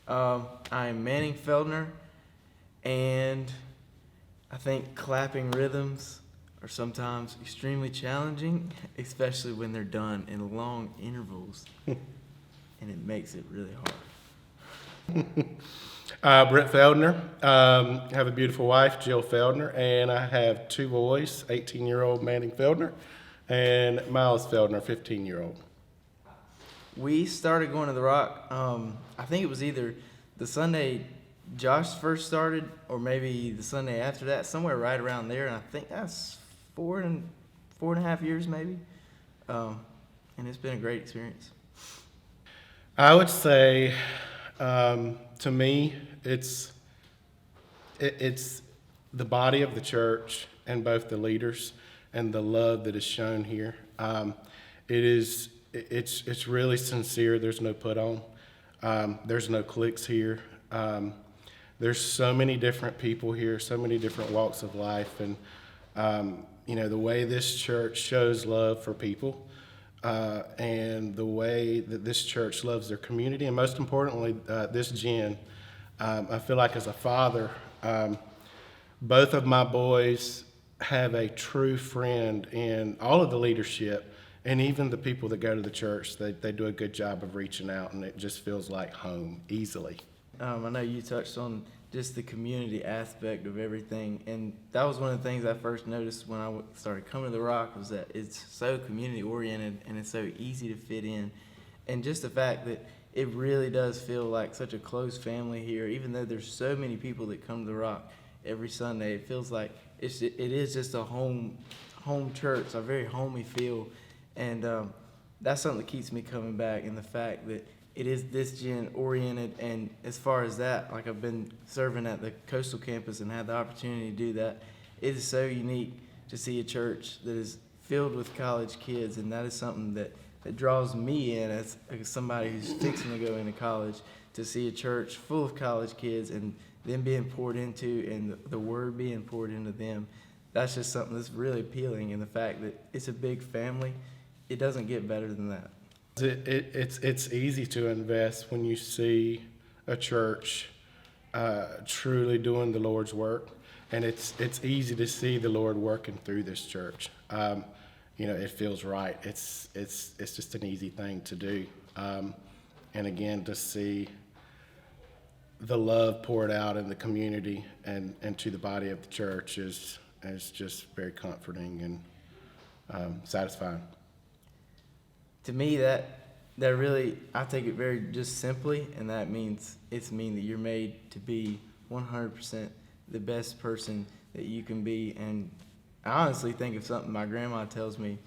I'm Manning Feldner, and I think clapping rhythms are sometimes extremely challenging, especially when they're done in long intervals, and it makes it really hard. Britt Feldner. I have a beautiful wife, Jill Feldner, and I have two boys, 18-year-old Manning Feldner and Miles Feldner, 15-year-old. We started going to the Rock. I think it was either the Sunday Josh first started, or maybe the Sunday after that, somewhere right around there. And I think that's four and a half years, maybe. And it's been a great experience. I would say, to me, it's the body of the church and both the leaders and the love that is shown here. It's really sincere. There's no put on. There's no cliques here. There's so many different people here, so many different walks of life, and the way this church shows love for people, and the way that this church loves their community, and most importantly, this gen. I feel like as a father, both of my boys have a true friend in all of the leadership, and even the people that go to the church. They do a good job of reaching out, and it just feels like home easily. I know you touched on just the community aspect of everything, and that was one of the things I first noticed when I started coming to the Rock, was that it's so community oriented and it's so easy to fit in, and just the fact that it really does feel like such a close family here. Even though there's so many people that come to the Rock every Sunday, it feels like it is just a home church, a very homey feel, and that's something that keeps me coming back. And the fact that it is this gen oriented, and as far as that, like, I've been serving at the coastal campus and had the opportunity to do that. It is so unique to see a church that is filled with college kids, and that is something that draws me in as somebody who's fixing to go into college, to see a church full of college kids and them being poured into and the word being poured into them. That's just something that's really appealing, and the fact that it's a big family, it doesn't get better than that. It's easy to invest when you see a church truly doing the Lord's work, and it's easy to see the Lord working through this church. It feels right. It's just an easy thing to do, and again, to see the love poured out in the community and to the body of the church is just very comforting and satisfying. To me, that really, I take it very just simply, and that means that you're made to be 100% the best person that you can be. And I honestly think of something my grandma tells me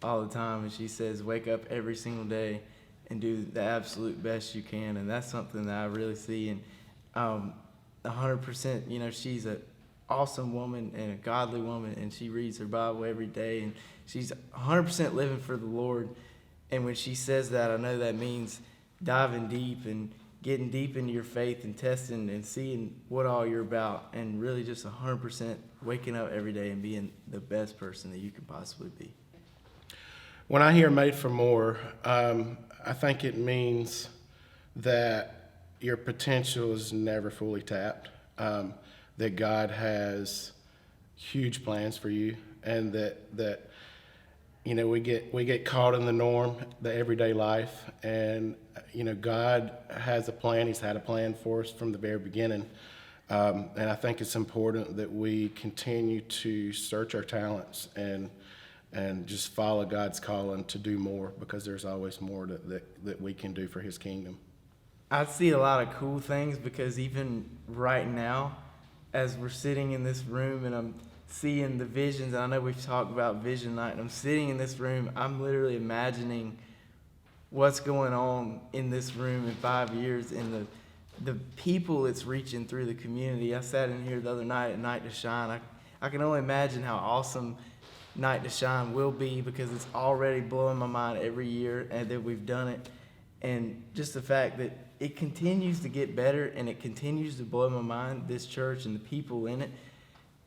all the time, and she says, wake up every single day and do the absolute best you can. And that's something that I really see. And 100%, she's an awesome woman and a godly woman, and she reads her Bible every day, and she's 100% living for the Lord. And when she says that, I know that means diving deep and getting deep into your faith and testing and seeing what all you're about, and really just 100% waking up every day and being the best person that you can possibly be. When I hear made for more, I think it means that your potential is never fully tapped, that God has huge plans for you, and that we get caught in the norm, the everyday life, and God has a plan. He's had a plan for us from the very beginning, and I think it's important that we continue to search our talents and just follow God's calling to do more, because there's always more that we can do for His kingdom. I see a lot of cool things, because even right now, as we're sitting in this room and I'm seeing the visions, and I know we've talked about vision night, and I'm sitting in this room, I'm literally imagining what's going on in this room in 5 years, and the people it's reaching through the community. I sat in here the other night at Night to Shine. I can only imagine how awesome Night to Shine will be, because it's already blowing my mind every year and that we've done it, and just the fact that it continues to get better and it continues to blow my mind, this church and the people in it.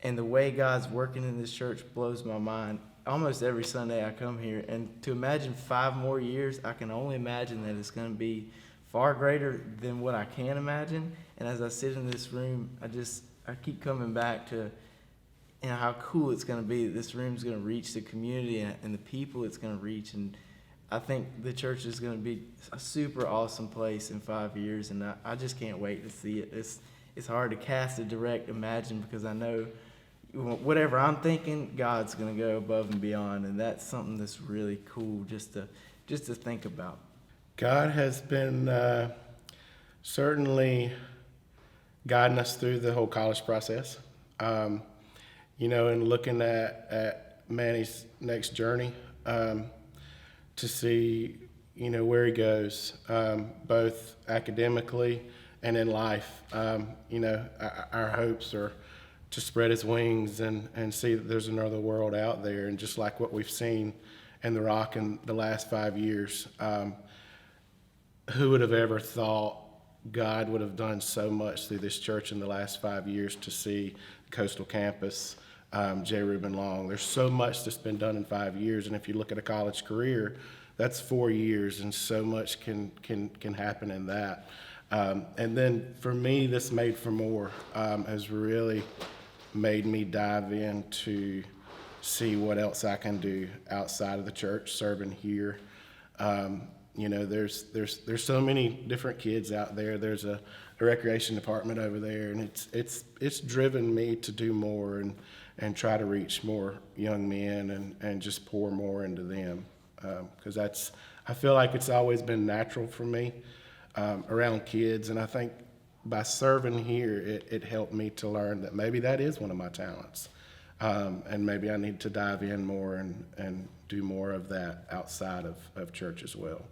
And the way God's working in this church blows my mind almost every Sunday I come here. And to imagine 5 more years, I can only imagine that it's going to be far greater than what I can imagine. And as I sit in this room, I keep coming back to how cool it's going to be that this room's going to reach the community and the people it's going to reach. And I think the church is going to be a super awesome place in 5 years, and I just can't wait to see it. It's hard to cast a direct imagine because I know whatever I'm thinking, God's going to go above and beyond, and that's something that's really cool just to think about. God has been certainly guiding us through the whole college process. And looking at Manny's next journey, to see, where he goes, both academically and in life. Our hopes are to spread his wings and see that there's another world out there. And just like what we've seen in the Rock in the last 5 years, who would have ever thought God would have done so much through this church in the last 5 years to see Coastal Campus, J. Reuben Long. There's so much that's been done in 5 years, and if you look at a college career, that's 4 years, and so much can happen in that. And then for me, this Made for More has really made me dive in to see what else I can do outside of the church, serving here. There's so many different kids out there. There's a recreation department over there, and it's driven me to do more and try to reach more young men and just pour more into them, because I feel like it's always been natural for me around kids, and I think by serving here it helped me to learn that maybe that is one of my talents, and maybe I need to dive in more and do more of that outside of church as well.